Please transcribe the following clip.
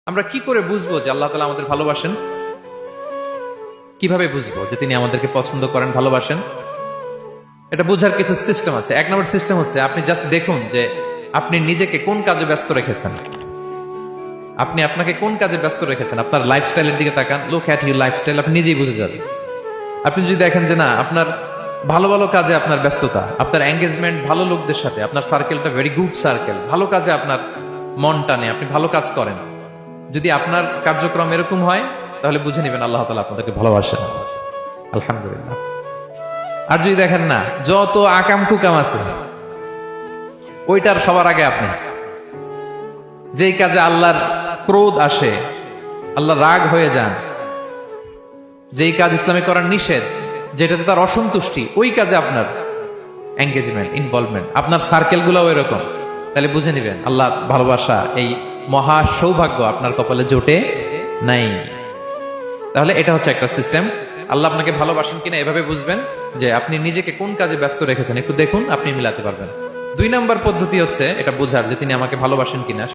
আমরা কি করে বুঝবো যে আল্লাহ তাআলা আমাদের ভালোবাসেন? কিভাবে বুঝবো যে তিনি আমাদেরকে পছন্দ করেন, ভালোবাসেন? এটা বোঝার কিছু সিস্টেম আছে। এক নম্বর সিস্টেম হচ্ছে আপনি জাস্ট দেখুন যে আপনি নিজেকে কোন কাজে ব্যস্ত রেখেছেন। আপনি আপনাকে কোন কাজে ব্যস্ত রেখেছেন, আপনার লাইফস্টাইলের দিকে তাকান। লুক অ্যাট ইউর লাইফস্টাইল, আপনি নিজেই বুঝে যাবেন। আপনি যদি দেখেন যে না, আপনার ভালো ভালো কাজে আপনার ব্যস্ততা, আপনার এঙ্গেজমেন্ট ভালো লোকদের সাথে, আপনার সার্কেলটা ভেরি গুড সার্কেল, ভালো কাজে আপনার মন টানে, আপনি ভালো কাজ করেন, যদি আপনার কার্যক্রম এরকম হয়, তাহলে বুঝে নেবেন আল্লাহ তাআলা আপনাদেরকে ভালোবাসেন। আলহামদুলিল্লাহ। আর যদি দেখেন না, যত আকাম কুকাম আছে ওইটার সবার আগে আপনি, যেই কাজে আল্লাহর ক্রোধ আসে, আল্লাহ রাগ হয়ে যান, যেই কাজ ইসলামে করার নিষেধ, যেটাতে তার অসন্তুষ্টি, ওই কাজে আপনার এঙ্গেজমেন্ট, ইনভলভমেন্ট, আপনার সার্কেল গুলাও এরকম, তাহলে বুঝে নিবেন আল্লাহ ভালোবাসা, এই মহা সৌভাগ্য আপনার কপালে জোটে নাই। তাহলে এটা হচ্ছে একটা সিস্টেম। আল্লাহ আপনাকে ভালোবাসেন কিনা এভাবে বুঝবেন যে আপনি নিজেকে কোন কাজে ব্যস্ত রেখেছেন, একটু দেখুন, আপনি মিলাতে পারবেন। 2 নাম্বার পদ্ধতি হচ্ছে এটা বোঝার যে তিনি আমাকে ভালোবাসেন কিনা।